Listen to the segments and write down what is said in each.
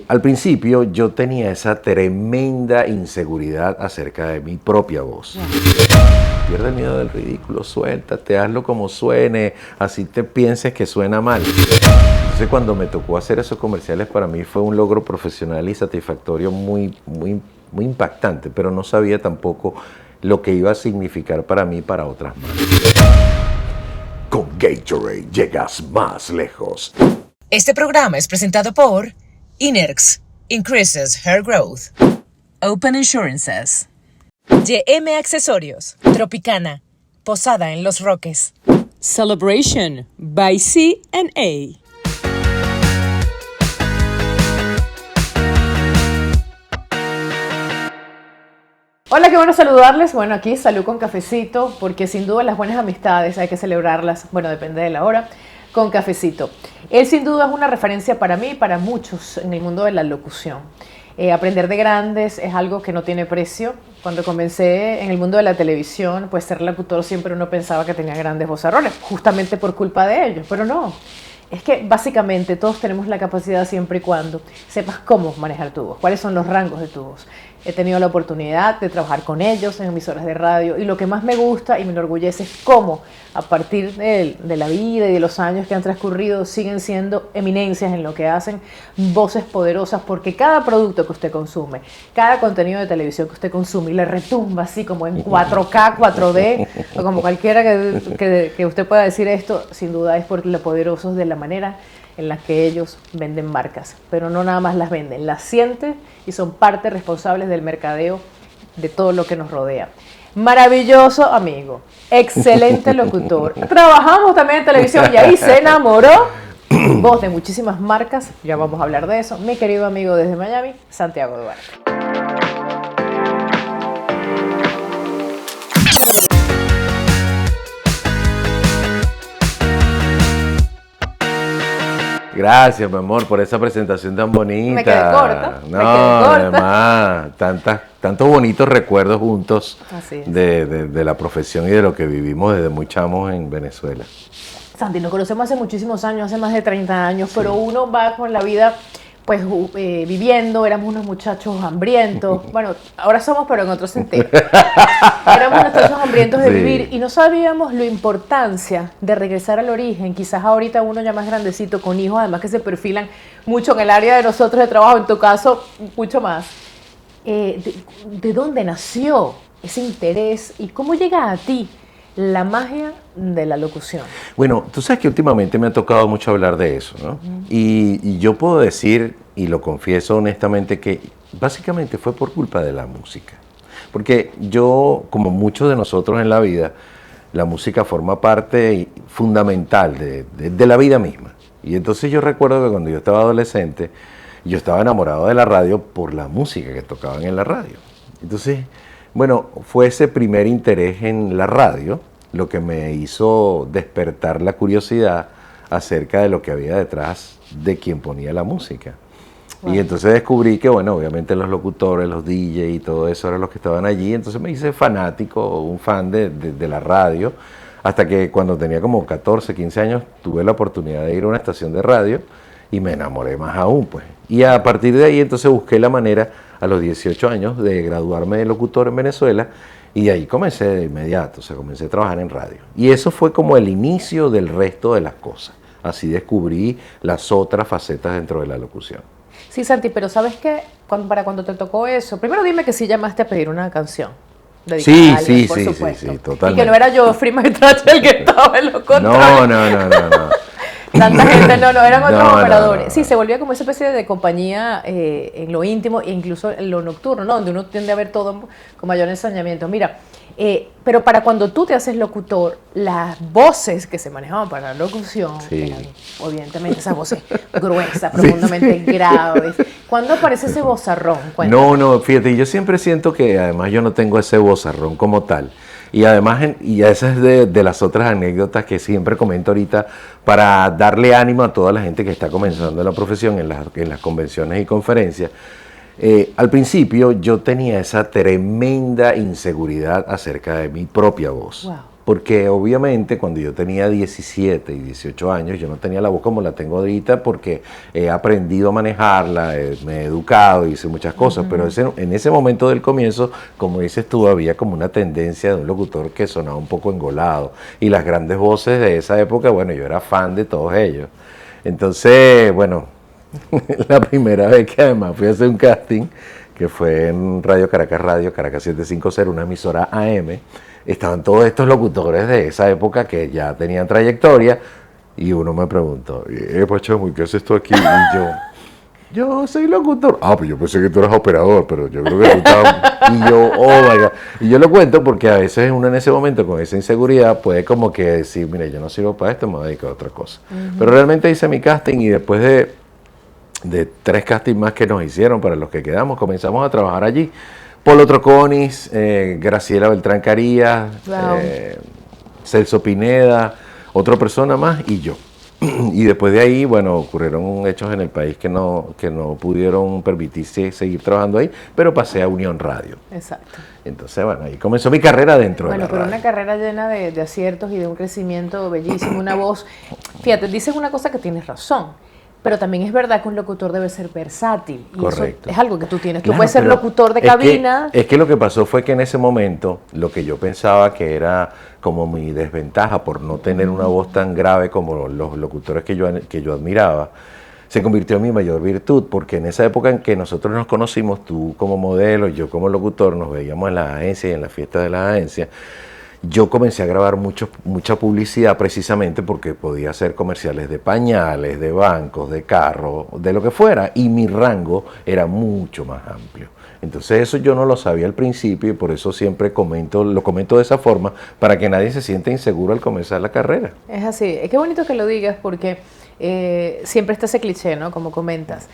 al principio yo tenía esa tremenda inseguridad acerca de mi propia voz. Pierde el miedo del ridículo, suéltate, hazlo como suene, así te pienses que suena mal. Entonces cuando me tocó hacer esos comerciales, para mí fue un logro profesional y satisfactorio muy impactante, pero no sabía tampoco lo que iba a significar para mí y para otras más. Con Gatorade llegas más lejos. Este programa es presentado por Inerx, Increases Hair Growth. Open Insurances. YM Accesorios, Tropicana, Posada en Los Roques. Celebration by C&A. Hola, qué bueno saludarles. Bueno, aquí salud con cafecito, porque sin duda las buenas amistades hay que celebrarlas, bueno, depende de la hora, con cafecito. Él sin duda es una referencia para mí y para muchos en el mundo de la locución. Aprender de grandes es algo que no tiene precio. Cuando comencé en el mundo de la televisión, pues ser locutor siempre uno pensaba que tenía grandes vozarrones, justamente por culpa de ellos, pero no. Es que básicamente todos tenemos la capacidad siempre y cuando sepas cómo manejar tu voz, cuáles son los rangos de tu voz. He tenido la oportunidad de trabajar con ellos en emisoras de radio y lo que más me gusta y me enorgullece es cómo a partir de la vida y de los años que han transcurrido siguen siendo eminencias en lo que hacen, voces poderosas, porque cada producto que usted consume, cada contenido de televisión que usted consume y le retumba así como en 4K, 4D o como cualquiera que usted pueda decir esto, sin duda es por lo poderosos de la manera en la que ellos venden marcas, pero no nada más las venden, las sienten y son parte responsables del mercadeo de todo lo que nos rodea. Maravilloso amigo, excelente locutor. Trabajamos también en televisión y ahí se enamoró. Voz de muchísimas marcas, ya vamos a hablar de eso. Mi querido amigo desde Miami, Santiago Duarte. Gracias, mi amor, por esa presentación tan bonita. Me quedé corta. No, me quedé corta. Además, tantos bonitos recuerdos juntos es. de la profesión y de lo que vivimos desde muy chamos en Venezuela. Santi, nos conocemos hace muchísimos años, hace más de 30 años, sí. Pero uno va con la vida pues viviendo, éramos unos muchachos hambrientos, bueno, ahora somos pero en otro sentido, éramos unos muchachos hambrientos de vivir y no sabíamos la importancia de regresar al origen. Quizás ahorita uno ya más grandecito, con hijos además que se perfilan mucho en el área de nosotros de trabajo, en tu caso mucho más, ¿de dónde nació ese interés y cómo llega a ti la magia de la locución? Bueno, tú sabes que últimamente me ha tocado mucho hablar de eso, ¿no? Y yo puedo decir, y lo confieso honestamente, que básicamente fue por culpa de la música. Porque yo, como muchos de nosotros en la vida, la música forma parte fundamental de la vida misma. Y entonces yo recuerdo que cuando yo estaba adolescente, yo estaba enamorado de la radio por la música que tocaban en la radio. Entonces, bueno, fue ese primer interés en la radio lo que me hizo despertar la curiosidad acerca de lo que había detrás de quien ponía la música. Wow. Y entonces descubrí que, bueno, obviamente los locutores, los DJ y todo eso eran los que estaban allí. Entonces me hice fanático, un fan de la radio, hasta que cuando tenía como 14, 15 años tuve la oportunidad de ir a una estación de radio y me enamoré más aún, pues. Y a partir de ahí entonces busqué la manera a los 18 años de graduarme de locutor en Venezuela y ahí comencé de inmediato, o sea, comencé a trabajar en radio. Y eso fue como el inicio del resto de las cosas. Así descubrí las otras facetas dentro de la locución. Sí, Santi, pero ¿sabes qué? Para cuando te tocó eso, primero dime que sí llamaste a pedir una canción. Sí, a alguien, por supuesto. sí, totalmente. Y que no era yo, Freeman Trache, el que estaba en los controles. No. Tanta gente, eran otros operadores. No. Sí, se volvía como esa especie de compañía en lo íntimo e incluso en lo nocturno, ¿no? Donde uno tiende a ver todo con mayor ensañamiento. Mira, pero para cuando tú te haces locutor, las voces que se manejaban para la locución, eran, evidentemente, esas voces gruesas, profundamente graves. ¿Cuándo aparece ese vozarrón? Cuéntame. No, fíjate, yo siempre siento que además yo no tengo ese vozarrón como tal. Y además, y esa es de las otras anécdotas que siempre comento ahorita para darle ánimo a toda la gente que está comenzando la profesión en las convenciones y conferencias. Al principio yo tenía esa tremenda inseguridad acerca de mi propia voz. Wow. porque obviamente cuando yo tenía 17 y 18 años, yo no tenía la voz como la tengo ahorita porque he aprendido a manejarla, me he educado, hice muchas cosas, pero en ese momento del comienzo, como dices tú, había como una tendencia de un locutor que sonaba un poco engolado. Y las grandes voces de esa época, bueno, yo era fan de todos ellos. Entonces, bueno, la primera vez que además fui a hacer un casting, que fue en Radio, Caracas 750, una emisora AM, estaban todos estos locutores de esa época que ya tenían trayectoria, y uno me preguntó, Pachamo, ¿qué haces tú aquí? Y yo soy locutor. Ah, pues yo pensé que tú eras operador, pero yo creo que tú estabas... Y yo, oh my God. Y yo lo cuento porque a veces uno en ese momento con esa inseguridad puede como que decir, mire, yo no sirvo para esto, me voy a dedicar a otra cosa. Pero realmente hice mi casting y después de 3 castings más que nos hicieron para los que quedamos, comenzamos a trabajar allí. Polo Troconis, Graciela Beltrán Carías, Wow. Celso Pineda, otra persona más y yo. Y después de ahí, bueno, ocurrieron hechos en el país que no pudieron permitirse seguir trabajando ahí, pero pasé a Unión Radio. Exacto. Entonces, bueno, ahí comenzó mi carrera dentro de la Bueno, pero radio. una carrera llena de aciertos y de un crecimiento bellísimo, una voz. Fíjate, dices una cosa que tienes razón, pero también es verdad que un locutor debe ser versátil. Y Correcto. eso es algo que tú tienes. Tú Claro, puedes ser pero locutor de es que- cabina. Es que lo que pasó fue que en ese momento, lo que yo pensaba que era como mi desventaja por no tener una voz tan grave como los locutores que yo admiraba, se convirtió en mi mayor virtud, porque en esa época en que nosotros nos conocimos, tú como modelo, yo como locutor, nos veíamos en las agencias y en las fiestas de las agencias. Yo comencé a grabar mucha publicidad precisamente porque podía hacer comerciales de pañales, de bancos, de carros, de lo que fuera, y mi rango era mucho más amplio. Entonces eso yo no lo sabía al principio y por eso siempre lo comento de esa forma, para que nadie se sienta inseguro al comenzar la carrera. Es así. Es que bonito que lo digas porque siempre está ese cliché, ¿no? Como comentas.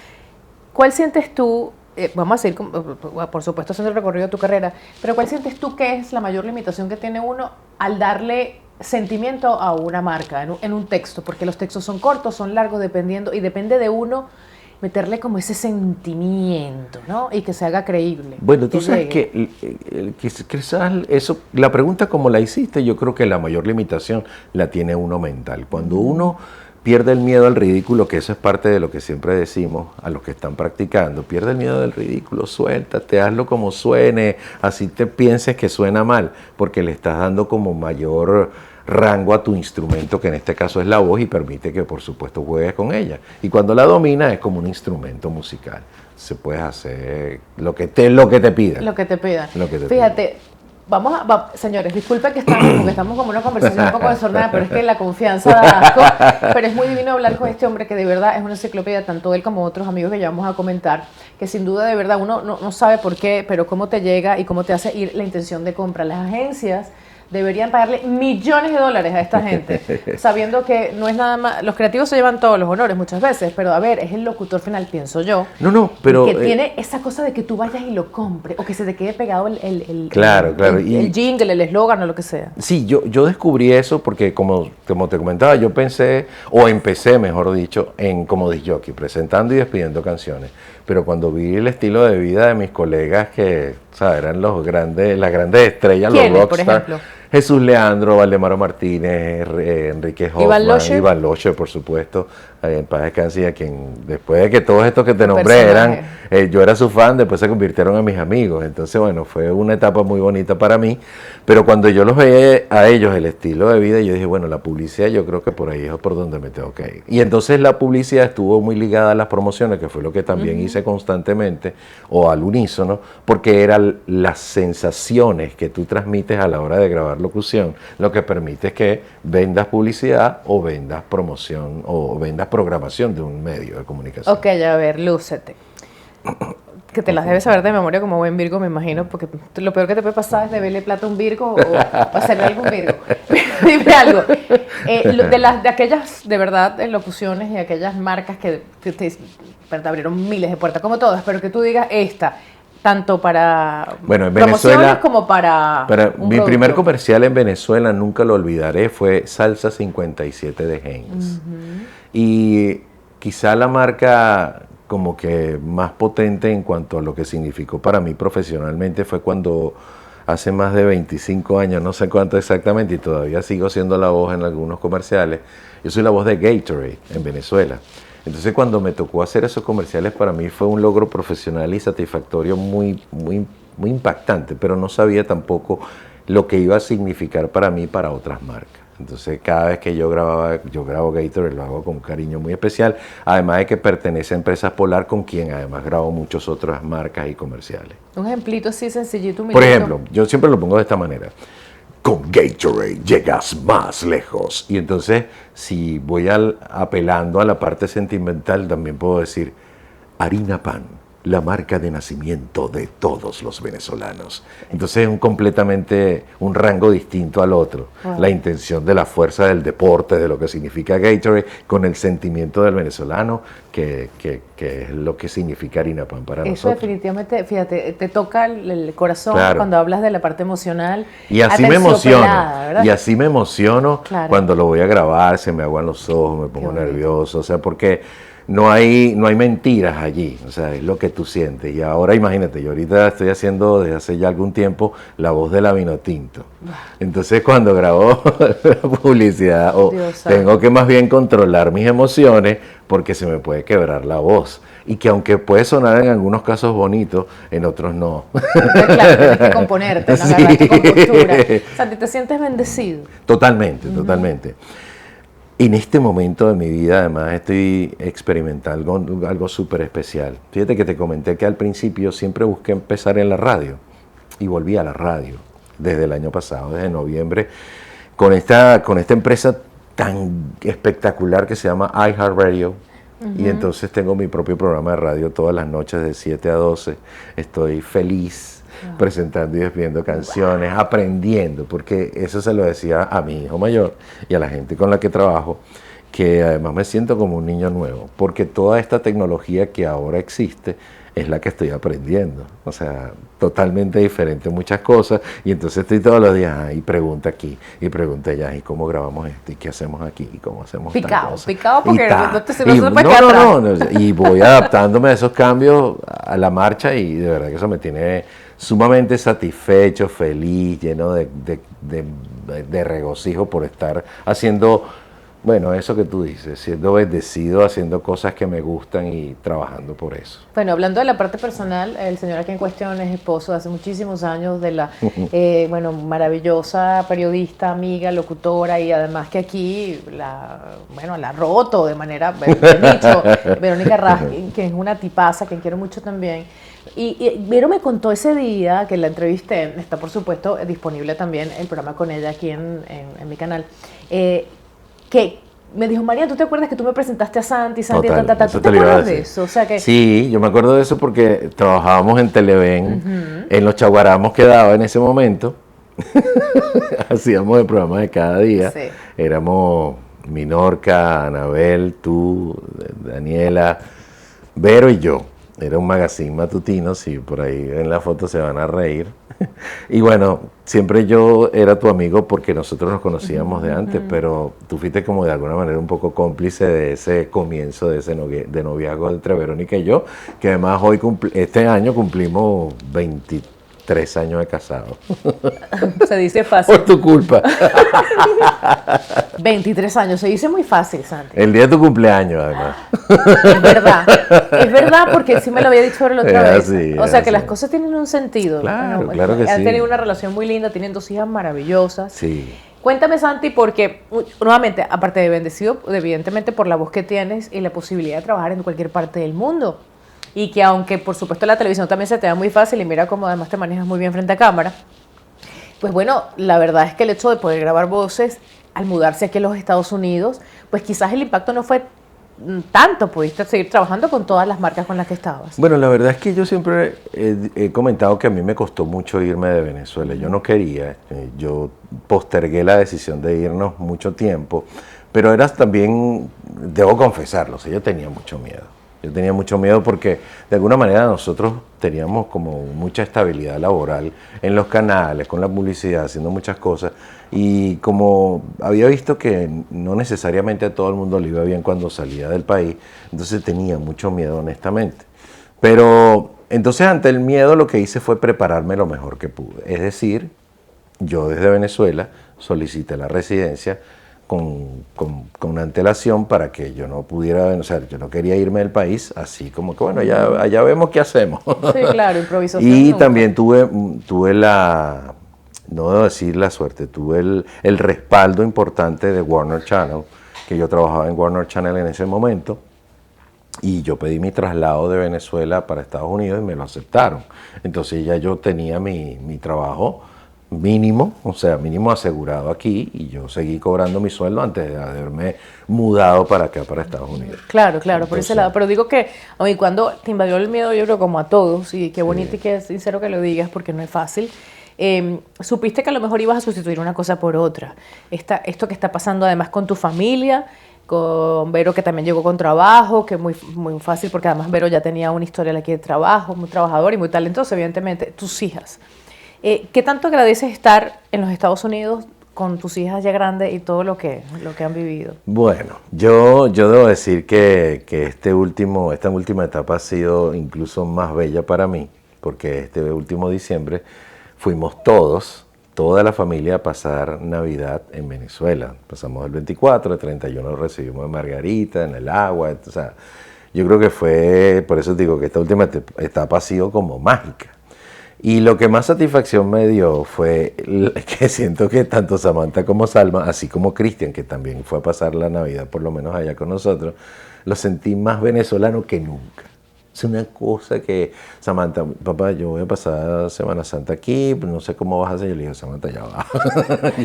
¿Cuál sientes tú, vamos a seguir, por supuesto, haciendo el recorrido de tu carrera, pero cuál sientes tú que es la mayor limitación que tiene uno al darle sentimiento a una marca en un texto? Porque los textos son cortos, son largos, dependiendo, y depende de uno meterle como ese sentimiento, ¿no? Y que se haga creíble. Bueno, tú sabes llegue. que quizás eso, la pregunta como la hiciste, yo creo que la mayor limitación la tiene uno mental. Cuando uno pierde el miedo al ridículo, que eso es parte de lo que siempre decimos a los que están practicando, pierde el miedo del ridículo, suéltate, hazlo como suene, así te pienses que suena mal, porque le estás dando como mayor rango a tu instrumento, que en este caso es la voz, y permite que por supuesto juegues con ella. Y cuando la dominas es como un instrumento musical. Se puede hacer lo que te pidan. Lo que te pidan. Lo que te Fíjate, señores, disculpen que estamos, porque estamos como una conversación un poco desordenada, pero es que la confianza da asco. Pero es muy divino hablar con este hombre que de verdad es una enciclopedia, tanto él como otros amigos que ya vamos a comentar, que sin duda de verdad uno no sabe por qué, pero cómo te llega y cómo te hace ir la intención de compra. Las agencias deberían pagarle millones de dólares a esta gente, sabiendo que no es nada más, los creativos se llevan todos los honores muchas veces, pero a ver, es el locutor final, pienso yo, pero que tiene esa cosa de que tú vayas y lo compres, o que se te quede pegado Claro. el jingle, el eslogan o lo que sea. Sí, yo descubrí eso porque como te comentaba, yo empecé, mejor dicho, como disc jockey, presentando y despidiendo canciones. Pero cuando vi el estilo de vida de mis colegas que, ¿sabes? Eran las grandes estrellas, los ¿Quiénes, por rockstars, ejemplo? Jesús Leandro, Valdemaro Martínez, Enrique Hoffman, Iván Locher, por supuesto, en paz descanse, a quien después de que todos estos que te nombré yo era su fan, después se convirtieron en mis amigos. Entonces, bueno, fue una etapa muy bonita para mí. Pero cuando yo los veía a ellos, el estilo de vida, yo dije, bueno, la publicidad yo creo que por ahí es por donde me tengo que ir. Y entonces la publicidad estuvo muy ligada a las promociones, que fue lo que también hice constantemente, o al unísono, porque eran las sensaciones que tú transmites a la hora de grabar locución, lo que permite es que vendas publicidad o vendas promoción o vendas programación de un medio de comunicación. Ok, a ver, lúcete. Que te las debes saber de memoria como buen Virgo, me imagino, porque lo peor que te puede pasar es deberle plata a un Virgo o hacerle algo a un Virgo. Dime algo. De aquellas, de verdad, locuciones y aquellas marcas que te abrieron miles de puertas, como todas, pero que tú digas esta, tanto para en promociones Venezuela, como para un mi producto. primer comercial en Venezuela, nunca lo olvidaré, fue Salsa 57 de Heinz. Y quizá la marca como que más potente en cuanto a lo que significó para mí profesionalmente fue cuando hace más de 25 años, no sé cuánto exactamente, y todavía sigo siendo la voz en algunos comerciales. Yo soy la voz de Gatorade en Venezuela. Entonces cuando me tocó hacer esos comerciales, para mí fue un logro profesional y satisfactorio muy impactante, pero no sabía tampoco lo que iba a significar para mí para otras marcas. Entonces cada vez que yo grabo Gatorade, lo hago con un cariño muy especial, además de que pertenece a Empresas Polar, con quien además grabo muchas otras marcas y comerciales. Un ejemplito así sencillito, Por ejemplo, yo siempre lo pongo de esta manera: con Gatorade llegas más lejos. Y entonces, si voy apelando a la parte sentimental, también puedo decir Harina Pan, la marca de nacimiento de todos los venezolanos. Entonces es completamente un rango distinto al otro. Wow. La intención de la fuerza del deporte, de lo que significa Gatorade, con el sentimiento del venezolano, que es lo que significa Harina Pan para nosotros. Eso definitivamente, fíjate, te toca el corazón, claro, cuando hablas de la parte emocional. Y así me emociono, ¿verdad? Y así me emociono, claro, cuando lo voy a grabar, se me aguan los ojos, me pongo nervioso, o sea, porque no hay mentiras allí, o sea, es lo que tú sientes. Y ahora imagínate, yo ahorita estoy haciendo desde hace ya algún tiempo la voz de la Vinotinto. Entonces cuando grabo la publicidad, tengo que más bien controlar mis emociones porque se me puede quebrar la voz. Y que aunque puede sonar en algunos casos bonito, en otros no. Claro, tienes que componerte, no agarrarte con postura. O sea, ¿te sientes bendecido? Totalmente, totalmente. En este momento de mi vida, además, estoy experimentando algo súper especial. Fíjate que te comenté que al principio siempre busqué empezar en la radio y volví a la radio desde el año pasado, desde noviembre, con esta empresa tan espectacular que se llama iHeartRadio. Y entonces tengo mi propio programa de radio todas las noches de 7 a 12. Estoy feliz presentando y despidiendo canciones, aprendiendo, porque eso se lo decía a mi hijo mayor y a la gente con la que trabajo, que además me siento como un niño nuevo, porque toda esta tecnología que ahora existe es la que estoy aprendiendo, o sea, totalmente diferente muchas cosas, y entonces estoy todos los días y pregunta aquí, y pregunta allá, y cómo grabamos esto, y qué hacemos aquí, y cómo hacemos picado porque no te puedes no, y voy adaptándome a esos cambios a la marcha, y de verdad que eso me tiene sumamente satisfecho, feliz, lleno de regocijo por estar haciendo, bueno, eso que tú dices, siendo bendecido, haciendo cosas que me gustan y trabajando por eso. Bueno, hablando de la parte personal, el señor aquí en cuestión es esposo de hace muchísimos años de la, maravillosa periodista, amiga, locutora, y además que aquí la ha roto de manera, bien dicho, Verónica Raskin, que es una tipaza, que quiero mucho también. Y Vero me contó ese día que la entrevisté, está por supuesto disponible también el programa con ella aquí en mi canal, que me dijo, María, ¿tú te acuerdas que tú me presentaste a Santi? Total, ¿Tú te acuerdas de eso? O sea que... Sí, yo me acuerdo de eso porque trabajábamos en Televen, en los chaguaramos que daba en ese momento. Hacíamos el programa de cada día. Sí. Éramos Minorca, Anabel, tú, Daniela, Vero y yo. Era un magazine matutino, sí, por ahí en la foto se van a reír. Y bueno, siempre yo era tu amigo porque nosotros nos conocíamos de antes, pero tú fuiste como de alguna manera un poco cómplice de ese comienzo, de ese noviazgo entre Verónica y yo, que además hoy este año cumplimos 23 años de casado. Se dice fácil. Por tu culpa. 23 años, se dice muy fácil, Santi. El día de tu cumpleaños, además. Es verdad, porque sí me lo había dicho la otra vez. Así, o sea, que las cosas tienen un sentido. Claro, claro que sí. Han tenido una relación muy linda, tienen 2 hijas maravillosas. Sí. Cuéntame, Santi, porque nuevamente, aparte de bendecido, evidentemente por la voz que tienes y la posibilidad de trabajar en cualquier parte del mundo. Y que aunque, por supuesto, la televisión también se te da muy fácil y mira cómo además te manejas muy bien frente a cámara, pues bueno, la verdad es que el hecho de poder grabar voces al mudarse aquí a los Estados Unidos, pues quizás el impacto no fue tanto, pudiste seguir trabajando con todas las marcas con las que estabas. Bueno, la verdad es que yo siempre he comentado que a mí me costó mucho irme de Venezuela. Yo no quería, yo postergué la decisión de irnos mucho tiempo, pero era también, debo confesarlo, yo tenía mucho miedo. Yo tenía mucho miedo porque de alguna manera nosotros teníamos como mucha estabilidad laboral en los canales, con la publicidad, haciendo muchas cosas. Y como había visto que no necesariamente a todo el mundo le iba bien cuando salía del país, entonces tenía mucho miedo honestamente. Pero Entonces, ante el miedo, lo que hice fue prepararme lo mejor que pude. Es decir, yo desde Venezuela solicité la residencia con antelación para que yo no pudiera, o sea, yo no quería irme del país, así como que, bueno, allá vemos qué hacemos. Sí, claro, improvisación. Y nunca. también tuve la, no debo decir la suerte, tuve el respaldo importante de Warner Channel, que yo trabajaba en Warner Channel en ese momento, y yo pedí mi traslado de Venezuela para Estados Unidos y me lo aceptaron. Entonces ya yo tenía mi trabajo mínimo, o sea, mínimo asegurado aquí, y yo seguí cobrando mi sueldo antes de haberme mudado para acá, para Estados Unidos. Claro, claro, por ese Entonces, lado. Pero digo que a mí cuando te invadió el miedo, yo creo como a todos, y qué bonito y qué sincero que lo digas, porque no es fácil. Supiste que a lo mejor ibas a sustituir una cosa por otra. Esto que está pasando además con tu familia, con Vero, que también llegó con trabajo, que es muy, muy fácil, porque además Vero ya tenía una historia aquí de trabajo, muy trabajador y muy talentoso, evidentemente. Tus hijas. ¿Qué tanto agradeces estar en los Estados Unidos con tus hijas ya grandes y todo lo que han vivido? bueno, yo debo decir que esta última etapa ha sido incluso más bella para mí, porque este último diciembre fuimos toda la familia, a pasar Navidad en Venezuela. Pasamos el 24, el 31 recibimos en Margarita, en el agua, o sea, yo creo que fue, por eso digo que esta última etapa ha sido como mágica. Y lo que más satisfacción me dio fue que siento que tanto Samantha como Salma, así como Cristian, que también fue a pasar la Navidad por lo menos allá con nosotros, lo sentí más venezolano que nunca. Es una cosa que, Samantha, papá, yo voy a pasar Semana Santa aquí, pero no sé cómo vas a hacer. Yo le digo, Samantha, ya va.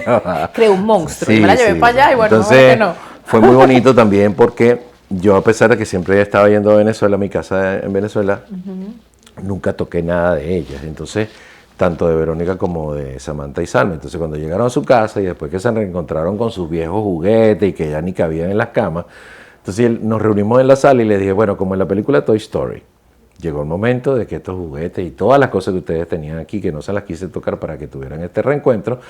Ya va. Creé un monstruo, Sí, y me la llevé sí. para allá y bueno, Entonces, no. fue muy bonito también porque yo, a pesar de que siempre estaba yendo a Venezuela, a mi casa en Venezuela, nunca toqué nada de ellas. Entonces, tanto de Verónica como de Samantha y Salma. Entonces, cuando llegaron a su casa y después que se reencontraron con sus viejos juguetes y que ya ni cabían en las camas, entonces nos reunimos en la sala y les dije, bueno, como en la película Toy Story, llegó el momento de que estos juguetes y todas las cosas que ustedes tenían aquí, que no se las quise tocar para que tuvieran este reencuentro,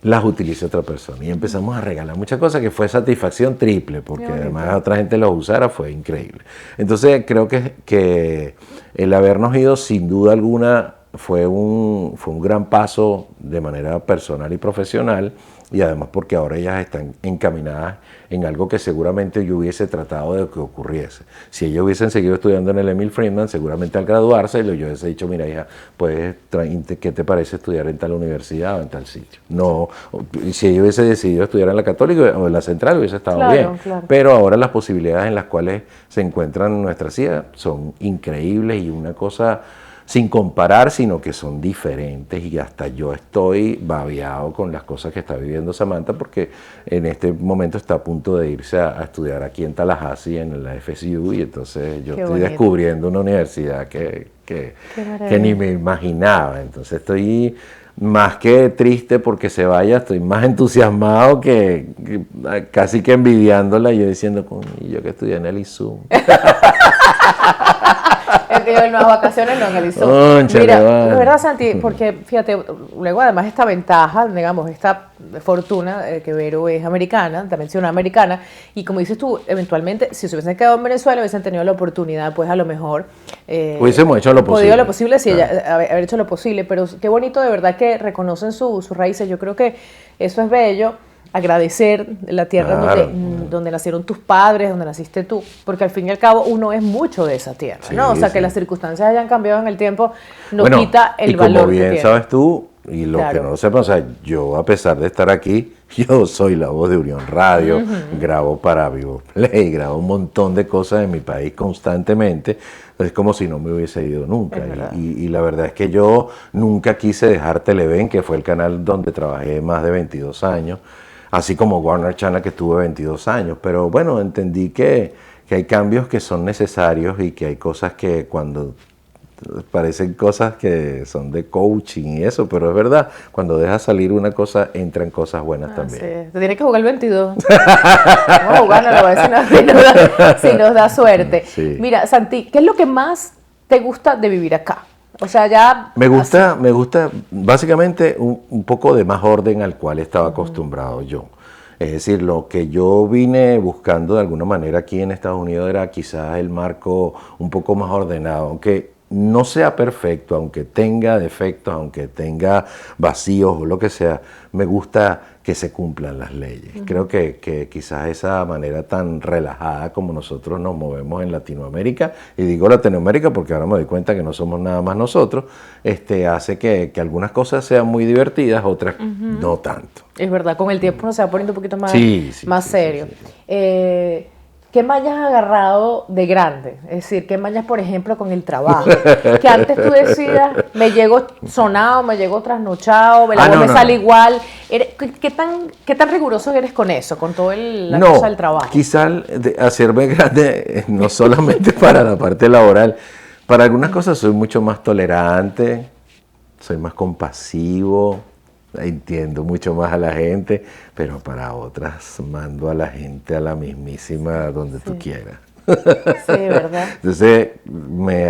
las utilice otra persona. Y empezamos a regalar muchas cosas, que fue satisfacción triple, porque además otra gente los usara, fue increíble. Entonces creo que el habernos ido, sin duda alguna, fue un gran paso de manera personal y profesional, y además porque ahora ellas están encaminadas en algo que seguramente yo hubiese tratado de que ocurriese. Si ellos hubiesen seguido estudiando en el Emil Friedman, seguramente al graduarse yo hubiese dicho, mira hija, pues, ¿qué te parece estudiar en tal universidad o en tal sitio? No, si ella hubiese decidido estudiar en la Católica o en la Central, hubiese estado bien. Claro. Pero ahora las posibilidades en las cuales se encuentran nuestras hijas son increíbles, y una cosa sin comparar, sino que son diferentes, y hasta yo estoy babeado con las cosas que está viviendo Samantha, porque en este momento está a punto de irse a estudiar aquí en Tallahassee, en la FSU, y entonces yo Qué estoy bonito. descubriendo una universidad que ni me imaginaba. Entonces estoy más que triste porque se vaya, estoy más entusiasmado que casi que envidiándola, yo diciendo, y yo que estudié en el ISUM. Es que yo en las vacaciones no analizó. Cónchale, Mira, vale. es verdad, Santi, porque fíjate, luego además esta ventaja, digamos, esta fortuna que Vero es americana, también ciudadana americana, y como dices tú, eventualmente, si se hubiesen quedado en Venezuela, hubiesen tenido la oportunidad, pues a lo mejor... Hubiésemos hecho lo posible. Podido lo posible, sí, Claro. haber hecho lo posible, pero qué bonito de verdad que reconocen sus raíces. Yo creo que eso es bello. Agradecer la tierra Claro. donde nacieron tus padres, donde naciste tú, porque al fin y al cabo uno es mucho de esa tierra, Sí, ¿no? O sea, sí. que las circunstancias hayan cambiado en el tiempo no Bueno, quita el y como valor que bien tiene. sabes tú, y lo Claro. que no lo sepan, o sea, yo, a pesar de estar aquí, yo soy la voz de Unión Radio, grabo para Vivo Play, grabo un montón de cosas en mi país constantemente. Es como si no me hubiese ido nunca. Es verdad. Y la verdad es que yo nunca quise dejar Televen, que fue el canal donde trabajé más de 22 años, así como Warner Channel, que estuve 22 años. Pero bueno, entendí que hay cambios que son necesarios, y que hay cosas que cuando parecen cosas que son de coaching y eso, pero es verdad, cuando dejas salir una cosa, entran cosas buenas también. Sí. Te tienes que jugar el 22. Vamos a jugarlo, a ver si nos da suerte. Sí. Mira, Santi, ¿qué es lo que más te gusta de vivir acá? O sea, ya... Me gusta básicamente un poco de más orden al cual estaba acostumbrado yo. Es decir, lo que yo vine buscando de alguna manera aquí en Estados Unidos era quizás el marco un poco más ordenado, aunque no sea perfecto, aunque tenga defectos, aunque tenga vacíos o lo que sea, me gusta que se cumplan las leyes. Creo que quizás esa manera tan relajada como nosotros nos movemos en Latinoamérica, y digo Latinoamérica porque ahora me doy cuenta que no somos nada más nosotros, hace que algunas cosas sean muy divertidas, otras no tanto. Es verdad, con el tiempo uno se va poniendo un poquito más, Sí, más sí, serio. sí, sí. ¿Qué mañas has agarrado de grande? Es decir, ¿qué mañas, por ejemplo, con el trabajo? Que antes tú decías, me llego sonado, me llego trasnochado, la voz me sale igual. ¿Qué tan riguroso eres con eso, con todo la cosa del trabajo? Quizás hacerme grande, no solamente para la parte laboral, para algunas cosas soy mucho más tolerante, soy más compasivo, entiendo mucho más a la gente, pero para otras mando a la gente a la mismísima donde tú quieras. Sí, ¿verdad? Entonces,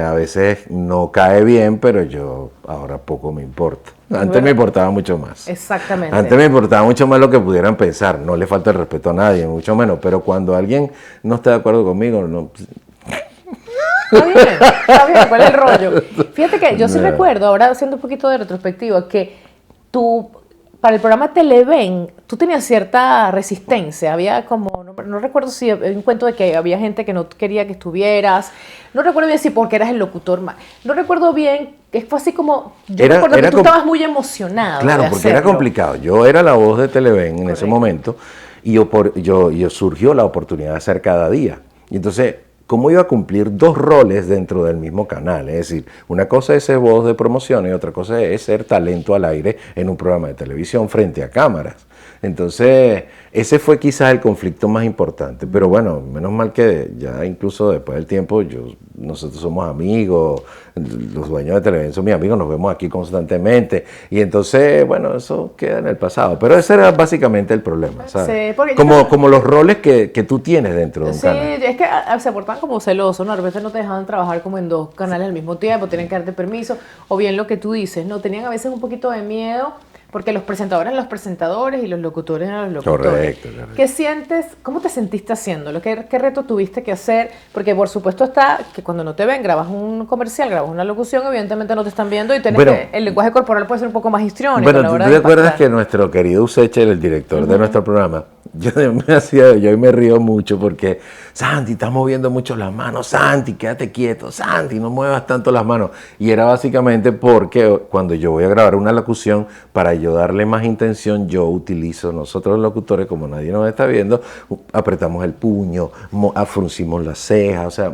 a veces no cae bien, pero yo ahora poco me importa. Antes me importaba mucho más. Exactamente. Antes me importaba mucho más lo que pudieran pensar. No le falta el respeto a nadie, mucho menos. Pero cuando alguien no está de acuerdo conmigo, no. Está bien, ¿cuál es el rollo? Fíjate que yo sí recuerdo, ahora haciendo un poquito de retrospectiva, que para el programa Televen, tú tenías cierta resistencia. Había como, no recuerdo si había un cuento de que había gente que no quería que estuvieras. No recuerdo bien si porque eras el locutor. No recuerdo bien, fue así como, yo recuerdo que tú estabas muy emocionado. Claro, porque era complicado. Yo era la voz de Televen en ese momento y yo surgió la oportunidad de hacer cada día. Y entonces, ¿cómo iba a cumplir dos roles dentro del mismo canal? Es decir, una cosa es ser voz de promoción y otra cosa es ser talento al aire en un programa de televisión frente a cámaras. Entonces, ese fue quizás el conflicto más importante. Pero bueno, menos mal que ya incluso después del tiempo, nosotros somos amigos, los dueños de Televen son mis amigos, nos vemos aquí constantemente. Y entonces, bueno, eso queda en el pasado. Pero ese era básicamente el problema, ¿sabes? Sí, como los roles que tú tienes dentro de un canal. Sí, es que se portan como celosos, ¿no? De repente no te dejaban trabajar como en dos canales al mismo tiempo, tienen que darte permiso. O bien lo que tú dices, ¿no? Tenían a veces un poquito de miedo, porque los presentadores eran los presentadores y los locutores eran los locutores. Correcto. ¿Qué sientes? ¿Cómo te sentiste haciéndolo? ¿Qué reto tuviste que hacer? Porque por supuesto está que cuando no te ven, grabas un comercial, grabas una locución, evidentemente no te están viendo y el lenguaje corporal puede ser un poco más histriónico. Bueno, ¿tú te acuerdas que nuestro querido Useche, el director de nuestro programa, yo me río mucho porque, Santi, estás moviendo mucho las manos, Santi, quédate quieto, Santi, no muevas tanto las manos. Y era básicamente porque cuando yo voy a grabar una locución, para yo darle más intención, nosotros los locutores, como nadie nos está viendo, apretamos el puño, fruncimos las cejas, o sea,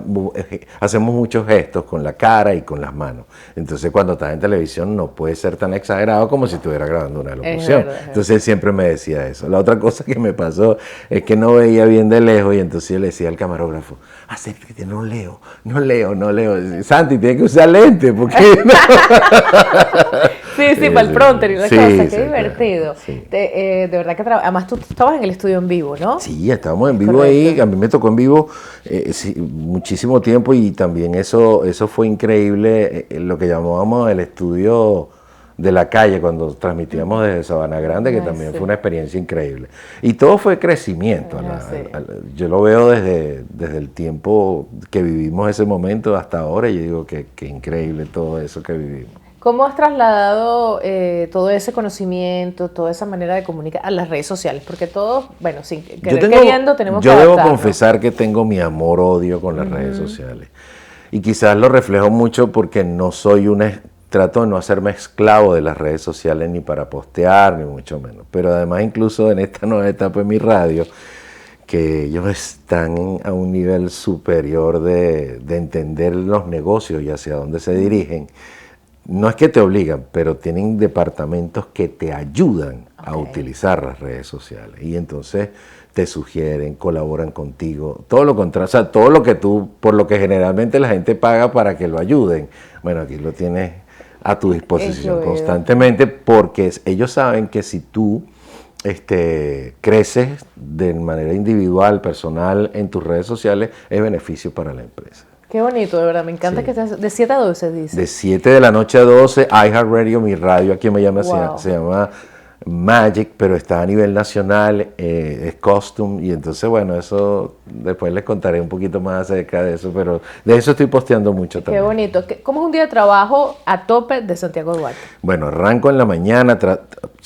hacemos muchos gestos con la cara y con las manos. Entonces, cuando estás en televisión no puede ser tan exagerado como si estuviera grabando una locución. Entonces, él siempre me decía eso. La otra cosa que me pasó es que no veía bien de lejos y entonces yo le decía al camarógrafo, acércate, no leo. Santi, tiene que usar lente, porque... Sí, para el pronter y una cosa, qué divertido. Sí. De verdad que además tú estabas en el estudio en vivo, ¿no? Sí, estábamos en vivo. Correcto. Ahí, a mí me tocó en vivo muchísimo tiempo y también eso fue increíble, lo que llamábamos el estudio de la calle cuando transmitíamos desde Sabana Grande, que también fue una experiencia increíble. Y todo fue crecimiento. Yo lo veo desde el tiempo que vivimos ese momento hasta ahora y yo digo que increíble todo eso que vivimos. ¿Cómo has trasladado todo ese conocimiento, toda esa manera de comunicar a las redes sociales? Porque todos, bueno, sin queriendo, tenemos que adaptarnos. Yo debo confesar que tengo mi amor-odio con las redes sociales. Y quizás lo reflejo mucho porque trato de no hacerme esclavo de las redes sociales ni para postear, ni mucho menos. Pero además, incluso en esta nueva etapa en mi radio, que ellos están a un nivel superior de entender los negocios y hacia dónde se dirigen. No es que te obligan, pero tienen departamentos que te ayudan a utilizar las redes sociales. Y entonces te sugieren, colaboran contigo, todo lo contrario, o sea, todo lo que por lo que generalmente la gente paga para que lo ayuden. Bueno, aquí lo tienes a tu disposición constantemente, porque ellos saben que si tú creces de manera individual, personal, en tus redes sociales, es beneficio para la empresa. Qué bonito, de verdad, me encanta que estés de 7 a 12, dice. De 7 de la noche a 12, iHeartRadio, mi radio aquí en Miami se llama Magic, pero está a nivel nacional, es Costume, y entonces, bueno, eso después les contaré un poquito más acerca de eso, pero de eso estoy posteando mucho también. Qué bonito. ¿Cómo es un día de trabajo a tope de Santiago Duarte? Bueno, arranco en la mañana,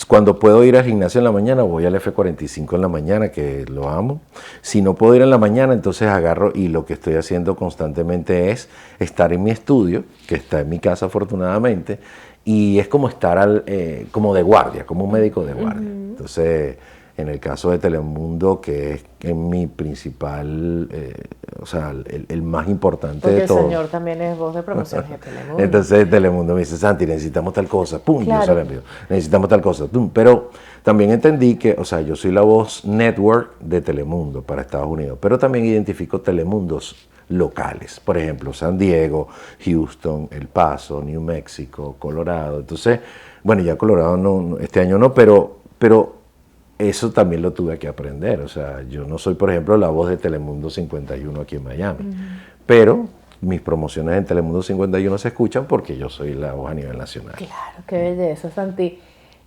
cuando puedo ir al gimnasio en la mañana, voy al F45 en la mañana, que lo amo. Si no puedo ir en la mañana, entonces agarro, y lo que estoy haciendo constantemente es estar en mi estudio, que está en mi casa afortunadamente, y es como estar como de guardia, como un médico de guardia. Entonces, en el caso de Telemundo, que es mi principal, o sea, el más importante Porque de todo. el señor también es voz de promociones de Telemundo. Entonces Telemundo me dice, Santi, necesitamos tal cosa, pum, Claro. yo se la envío. Necesitamos tal cosa, pum. Pero también entendí que, o sea, yo soy la voz network de Telemundo para Estados Unidos, pero también identifico Telemundos locales, por ejemplo, San Diego, Houston, El Paso, New Mexico, Colorado. Entonces, bueno, ya Colorado no, este año no, pero eso también lo tuve que aprender. O sea, yo no soy, por ejemplo, la voz de Telemundo 51 aquí en Miami, pero mis promociones en Telemundo 51 se escuchan porque yo soy la voz a nivel nacional. Claro, qué belleza, Santi.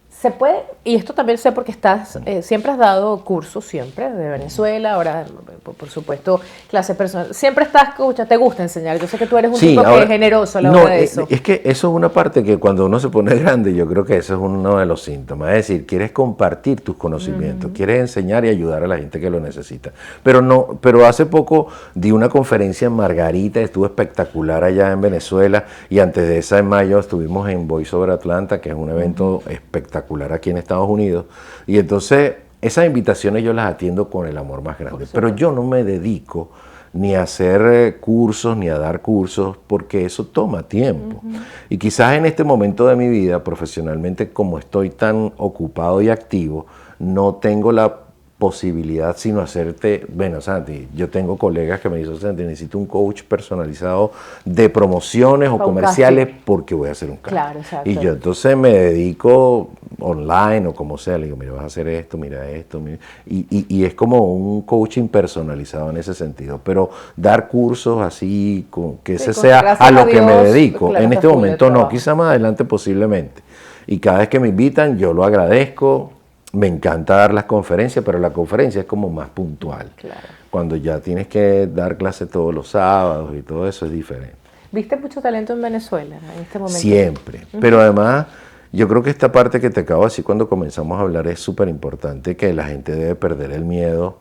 Se puede, y esto también sé porque estás, siempre has dado cursos, siempre, de Venezuela, ahora, por supuesto, clase personal. Siempre estás, escucha, te gusta enseñar. Yo sé que tú eres un Sí, tipo que ahora, es generoso a la no, hora de eso. es que eso es una parte que cuando uno se pone grande, yo creo que eso es uno de los síntomas. Es decir, quieres compartir tus conocimientos, quieres enseñar y ayudar a la gente que lo necesita. Pero hace poco di una conferencia en Margarita, estuvo espectacular allá en Venezuela, y antes de esa en mayo estuvimos en Voice Over Atlanta, que es un evento espectacular aquí en Estados Unidos, y entonces esas invitaciones yo las atiendo con el amor más grande, pero yo no me dedico ni a hacer cursos, ni a dar cursos, porque eso toma tiempo. Y quizás en este momento de mi vida, profesionalmente, como estoy tan ocupado y activo, no tengo la posibilidad sino hacerte, bueno, Santi, yo tengo colegas que me dicen, Santi, necesito un coach personalizado de promociones o Para un comerciales casting. porque voy a hacer un casting. Claro, exacto. Y yo entonces me dedico online o como sea, le digo, mira, vas a hacer esto, mira esto, mira. Y es como un coaching personalizado en ese sentido, pero dar cursos así, que Sí, ese con- sea gracias a lo a que me Dios, dedico. claro, En está este full de momento no, trabajo. quizá más adelante posiblemente. Y cada vez que me invitan, yo lo agradezco. Me encanta dar las conferencias, pero la conferencia es como más puntual. Claro. Cuando ya tienes que dar clase todos los sábados y todo eso es diferente. ¿Viste mucho talento en Venezuela en este momento? Siempre. Pero además, yo creo que esta parte que te acabo de decir cuando comenzamos a hablar es súper importante, que la gente debe perder el miedo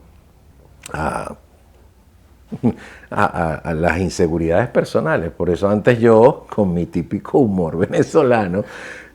a, a las inseguridades personales. Por eso antes yo, con mi típico humor venezolano,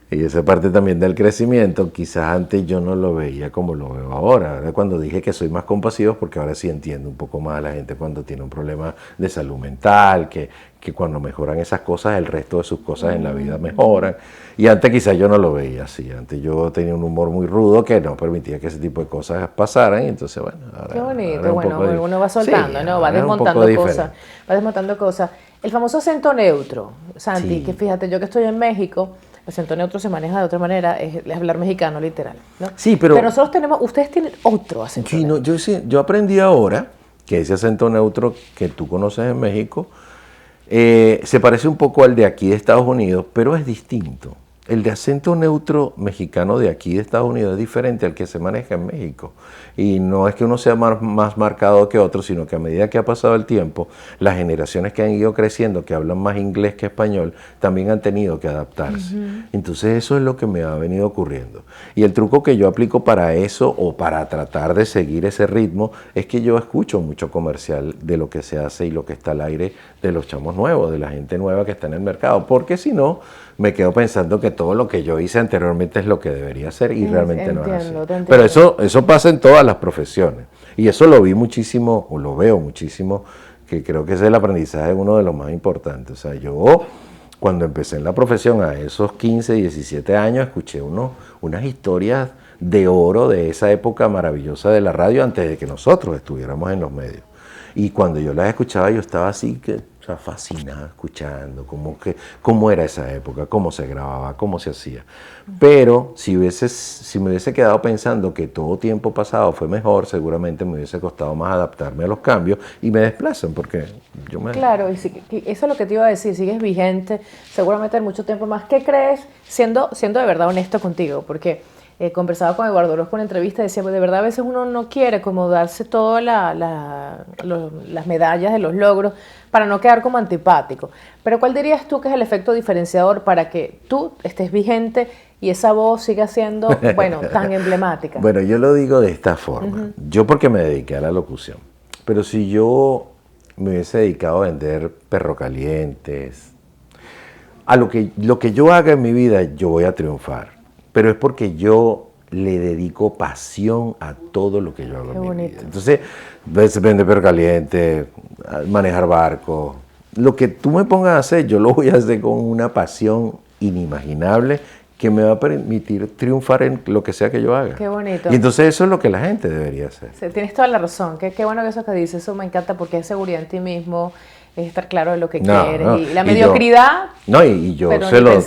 y esa parte también del crecimiento, quizás antes yo no lo veía como lo veo ahora, ¿verdad? Cuando dije que soy más compasivo, porque ahora sí entiendo un poco más a la gente cuando tiene un problema de salud mental, que cuando mejoran esas cosas, el resto de sus cosas en la vida mejoran. Y antes quizás yo no lo veía así, antes yo tenía un humor muy rudo que no permitía que ese tipo de cosas pasaran, y entonces bueno, ahora, Qué bonito, ahora es un bueno, poco uno va soltando, sí, ¿no? Va ahora es un poco desmontando diferente. cosas, va desmontando cosas. El famoso acento neutro, Santi, Sí. que fíjate, yo que estoy en México, el acento neutro se maneja de otra manera, es hablar mexicano literal, ¿no? Sí, pero nosotros tenemos, ustedes tienen otro acento sí, no, neutro. yo aprendí ahora que ese acento neutro que tú conoces en México se parece un poco al de aquí de Estados Unidos, pero es distinto. El de acento neutro mexicano de aquí de Estados Unidos es diferente al que se maneja en México. Y no es que uno sea más marcado que otro, sino que a medida que ha pasado el tiempo, las generaciones que han ido creciendo, que hablan más inglés que español, también han tenido que adaptarse. Entonces eso es lo que me ha venido ocurriendo. Y el truco que yo aplico para eso, o para tratar de seguir ese ritmo, es que yo escucho mucho comercial de lo que se hace y lo que está al aire de los chamos nuevos, de la gente nueva que está en el mercado. Porque si no, me quedo pensando que todo lo que yo hice anteriormente es lo que debería ser, y realmente no es así. Entiendo, te entiendo. Pero eso pasa en todas las profesiones. Y eso lo vi muchísimo, o lo veo muchísimo, que creo que es el aprendizaje uno de los más importantes. O sea, yo cuando empecé en la profesión a esos 15, 17 años, escuché unas historias de oro de esa época maravillosa de la radio antes de que nosotros estuviéramos en los medios. Y cuando yo las escuchaba, yo estaba así, o sea, fascinado escuchando cómo era esa época, cómo se grababa, cómo se hacía. Pero si me hubiese quedado pensando que todo tiempo pasado fue mejor, seguramente me hubiese costado más adaptarme a los cambios, y me desplazan porque yo me... Claro, y eso es lo que te iba a decir, sigues vigente, seguramente en mucho tiempo más. ¿Qué crees? Siendo de verdad honesto contigo, porque conversaba con Eduardo Orozco en la entrevista, decía, pues de verdad a veces uno no quiere como darse todas las medallas de los logros para no quedar como antipático. Pero ¿cuál dirías tú que es el efecto diferenciador para que tú estés vigente y esa voz siga siendo, bueno, tan emblemática? Bueno, yo lo digo de esta forma. Yo porque me dediqué a la locución. Pero si yo me hubiese dedicado a vender perro calientes, a lo que yo haga en mi vida, yo voy a triunfar. Pero es porque yo le dedico pasión a todo lo que yo hago en mi vida. Entonces, vender perro caliente, manejar barcos, lo que tú me pongas a hacer, yo lo voy a hacer con una pasión inimaginable que me va a permitir triunfar en lo que sea que yo haga. Qué bonito. Y entonces eso es lo que la gente debería hacer. Sí, tienes toda la razón. Qué bueno que eso que dices, eso me encanta porque es seguridad en ti mismo, es estar claro de lo que quieres. Y la mediocridad. Y yo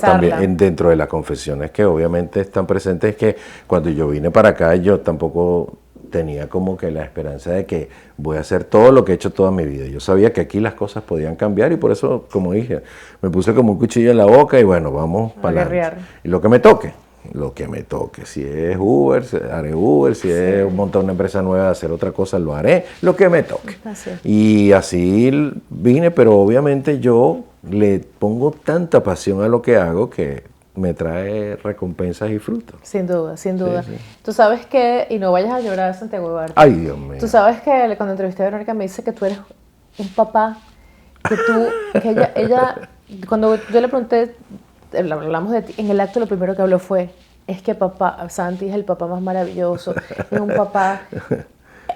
también dentro de las confesiones que obviamente están presentes, es que cuando yo vine para acá, yo tampoco tenía como que la esperanza de que voy a hacer todo lo que he hecho toda mi vida. Yo sabía que aquí las cosas podían cambiar y por eso, como dije, me puse como un cuchillo en la boca y bueno, vamos para adelante. Y lo que me toque. Si es Uber, haré Uber. Si es montar una empresa nueva, hacer otra cosa, lo haré. Lo que me toque. Y así vine, pero obviamente yo le pongo tanta pasión a lo que hago que me trae recompensas y frutos. Sin duda, sin duda. Sí. Tú sabes que, y no vayas a llorar, Santiago Duarte. Ay, Dios mío. Tú sabes que cuando entrevisté a Verónica me dice que tú eres un papá, que ella, cuando yo le pregunté, hablamos de ti, en el acto lo primero que habló fue, es que papá, Santi es el papá más maravilloso, es un papá.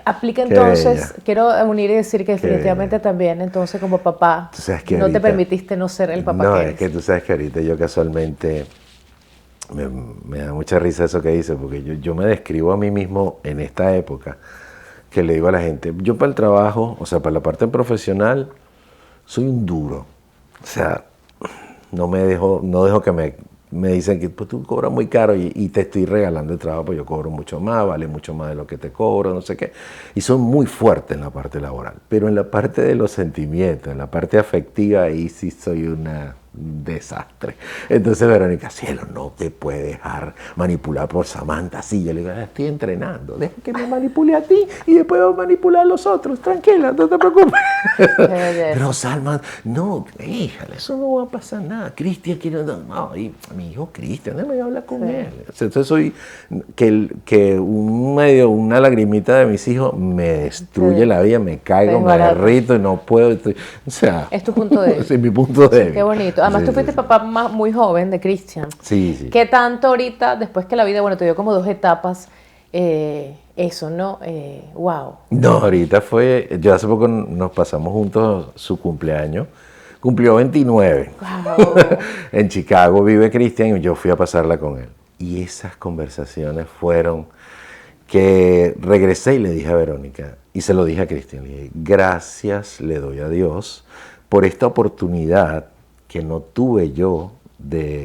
Aplica entonces, quiero unir y decir que definitivamente también, entonces como papá, no ahorita, te permitiste no ser el papá que eres. Es que tú sabes que ahorita yo casualmente, me da mucha risa eso que dices, porque yo me describo a mí mismo en esta época, que le digo a la gente, yo para el trabajo, o sea, para la parte profesional, soy un duro. O sea, no dejo que me dicen que pues, tú cobras muy caro y te estoy regalando el trabajo, pues yo cobro mucho más, vale mucho más de lo que te cobro, no sé qué. Y son muy fuertes en la parte laboral, pero en la parte de los sentimientos, en la parte afectiva, ahí sí soy un desastre. Entonces Verónica, cielo, no te puede dejar manipular por Samantha. Sí, yo le digo, estoy entrenando, deja que me manipule a ti y después voy a manipular a los otros, tranquila, no te preocupes. Pero Salma, no, déjale, eso no va a pasar nada. Cristian quiere, no, y mi hijo Cristian, déjame hablar con él. Entonces soy que una lagrimita de mis hijos me destruye la vida, me caigo, me derrito y no puedo. O sea, es tu punto débil. Es mi punto débil. Qué bonito. Además, tú fuiste papá muy joven de Cristian. Sí. ¿Qué tanto ahorita, después que la vida, bueno, te dio como 2 etapas, eso, ¿no? Wow. No, ahorita yo hace poco nos pasamos juntos su cumpleaños. Cumplió 29. Wow. En Chicago vive Cristian y yo fui a pasarla con él. Y esas conversaciones fueron que regresé y le dije a Verónica, y se lo dije a Cristian, le dije, gracias le doy a Dios por esta oportunidad que no tuve yo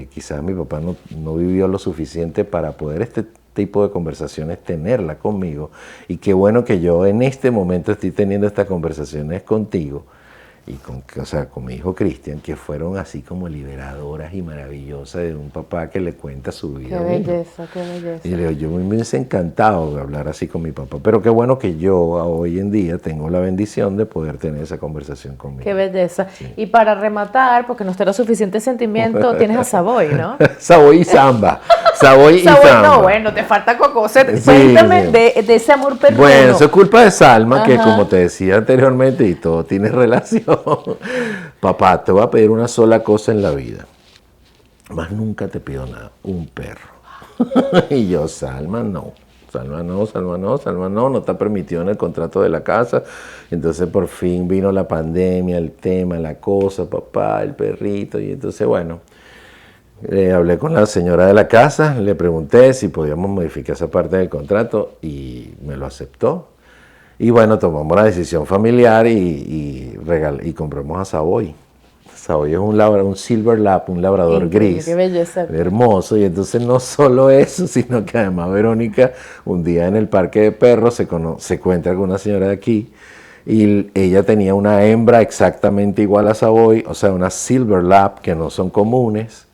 quizás mi papá no vivió lo suficiente para poder este tipo de conversaciones tenerla conmigo, y qué bueno que yo en este momento estoy teniendo estas conversaciones contigo y con mi hijo Cristian, que fueron así como liberadoras y maravillosas de un papá que le cuenta su vida. Qué belleza, qué belleza. Y le digo, yo me hubiese encantado de hablar así con mi papá, pero qué bueno que yo hoy en día tengo la bendición de poder tener esa conversación conmigo. Qué belleza. Sí. Y para rematar, porque no te da suficiente sentimiento, tienes a Savoy, ¿no? Savoy y Samba. Savoy y Samba. No, bueno, te falta Cocose. Cuéntame sí. De ese amor perdido. Bueno, eso es culpa de Salma, que como te decía anteriormente, y todo tiene relación. Papá, te voy a pedir una sola cosa en la vida. Más nunca te pido nada, un perro. Y yo, Salma, no, no está permitido en el contrato de la casa. Entonces por fin vino la pandemia, el tema, la cosa, papá, el perrito. Y entonces, bueno, hablé con la señora de la casa, le pregunté si podíamos modificar esa parte del contrato y me lo aceptó. Y bueno, tomamos la decisión familiar y compramos a Savoy. Savoy es un Silver Lab, un labrador gris. Qué belleza. Hermoso. Y entonces no solo eso, sino que además Verónica, un día en el parque de perros, se encuentra con una señora de aquí y ella tenía una hembra exactamente igual a Savoy, o sea, una Silver Lab, que no son comunes.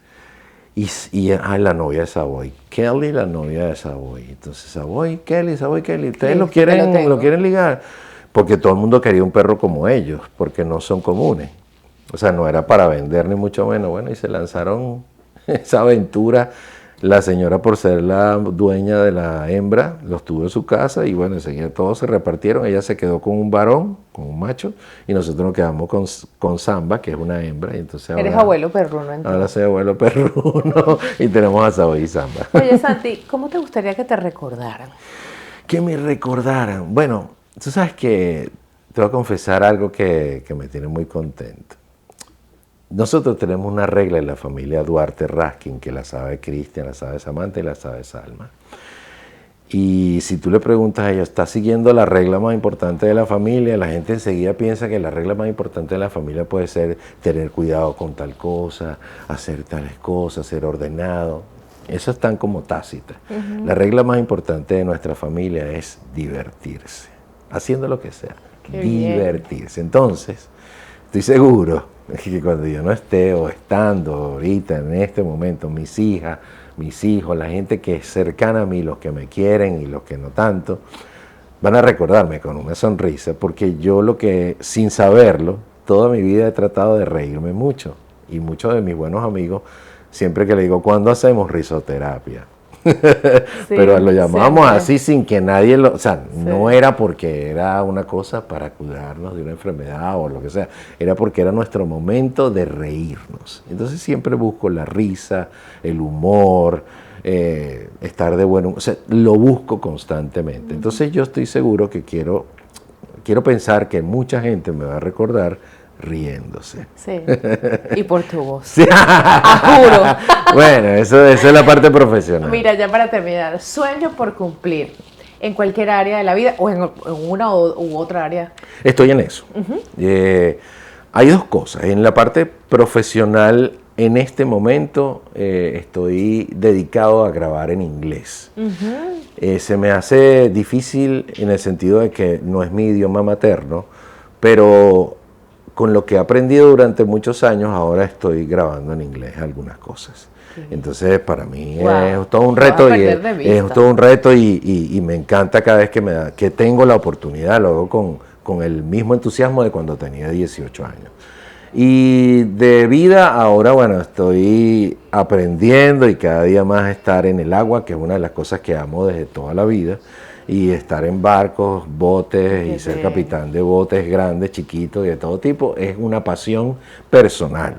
La novia de Savoy, Kelly, la novia de Savoy. Entonces, Savoy, Kelly, ustedes Sí, lo quieren ligar, porque todo el mundo quería un perro como ellos, porque no son comunes. O sea, no era para vender ni mucho menos. Bueno, y se lanzaron esa aventura. La señora, por ser la dueña de la hembra, los tuvo en su casa y bueno, enseguida todos se repartieron. Ella se quedó con un varón, con un macho, y nosotros nos quedamos con Samba, que es una hembra. Y entonces Eres ahora, abuelo perruno, entonces. ahora soy abuelo perruno y tenemos a Savoy y Samba. Oye, Santi, ¿cómo te gustaría que te recordaran? Que me recordaran. Bueno, tú sabes que te voy a confesar algo que me tiene muy contento. Nosotros tenemos una regla en la familia Duarte Raskin, que la sabe Cristian, la sabe Samantha y la sabe Salma. Y si tú le preguntas a ellos, ¿estás siguiendo la regla más importante de la familia? La gente enseguida piensa que la regla más importante de la familia puede ser tener cuidado con tal cosa, hacer tales cosas, ser ordenado. Eso es tan como tácita. La regla más importante de nuestra familia es divertirse, haciendo lo que sea, Qué divertirse. Entonces, estoy seguro que cuando yo no esté o estando ahorita en este momento, mis hijas, mis hijos, la gente que es cercana a mí, los que me quieren y los que no tanto, van a recordarme con una sonrisa, porque yo sin saberlo, toda mi vida he tratado de reírme mucho. Y muchos de mis buenos amigos, siempre que le digo, ¿cuándo hacemos risoterapia? Pero lo llamamos siempre. así sin que nadie o sea, no era porque era una cosa para curarnos de una enfermedad o lo que sea, era porque era nuestro momento de reírnos. Entonces siempre busco la risa, el humor, estar de buen humor, o sea, lo busco constantemente. Entonces yo estoy seguro que quiero pensar que mucha gente me va a recordar riéndose. Sí, y por tu voz. Sí. Juro. Bueno, eso es la parte profesional. Mira, ya para terminar, sueño por cumplir en cualquier área de la vida o en una u otra área. Estoy en eso. Hay dos cosas. En la parte profesional, en este momento, estoy dedicado a grabar en inglés. Se me hace difícil en el sentido de que no es mi idioma materno, pero con lo que he aprendido durante muchos años, ahora estoy grabando en inglés algunas cosas. Entonces, para mí es todo un reto, y me encanta cada vez que tengo la oportunidad, lo hago con el mismo entusiasmo de cuando tenía 18 años. Y de vida, ahora, bueno, estoy aprendiendo y cada día más estar en el agua, que es una de las cosas que amo desde toda la vida. Y estar en barcos, botes y ser capitán de botes grandes, chiquitos y de todo tipo es una pasión personal.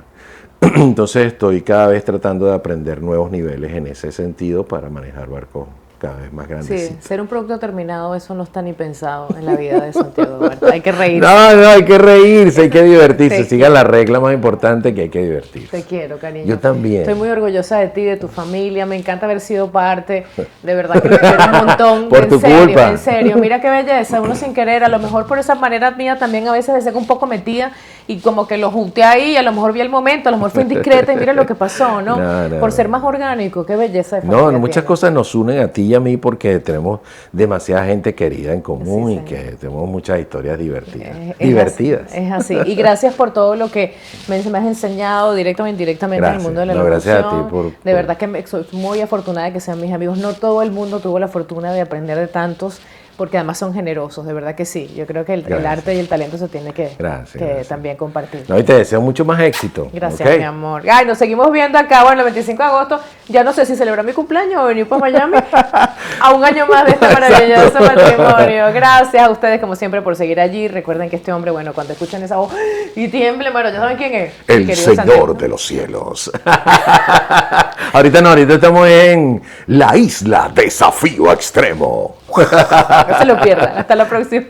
Entonces estoy cada vez tratando de aprender nuevos niveles en ese sentido para manejar barcos cada vez más grandecitos. Sí, ser un producto terminado, eso no está ni pensado en la vida de Santiago Duarte. Hay que reírse. No, hay que reírse, hay que divertirse. Siga la regla más importante, que hay que divertirse. Te quiero, cariño. Yo también. Estoy muy orgullosa de ti, de tu familia. Me encanta haber sido parte. De verdad que te quiero un montón. Por tu culpa. En serio. Mira qué belleza. Uno sin querer. A lo mejor por esa manera mía también a veces de ser un poco metida y como que lo junté ahí. A lo mejor vi el momento. A lo mejor fue indiscreta y mira lo que pasó, ¿no? Por ser más orgánico. Qué belleza de familia. No, muchas cosas nos unen a ti y a mí porque tenemos demasiada gente querida en común y que tenemos muchas historias divertidas. Es así. Y gracias por todo lo que me has enseñado directamente e indirectamente en el mundo de la locución. Gracias a ti de verdad que soy muy afortunada de que sean mis amigos. No todo el mundo tuvo la fortuna de aprender de tantos, porque además son generosos, de verdad que sí. Yo creo que el arte y el talento se tiene que también compartir. No, y te deseo mucho más éxito. Gracias, mi amor. Ay, nos seguimos viendo acá, bueno, el 25 de agosto, ya no sé si celebrar mi cumpleaños o venir para Miami a un año más de este maravilloso matrimonio. Gracias a ustedes, como siempre, por seguir allí. Recuerden que este hombre, bueno, cuando escuchen esa voz y tiemble, bueno, ¿ya saben quién es? El Señor de los cielos. Ahorita estamos en la isla Desafío Extremo. No se lo pierdan. Hasta la próxima.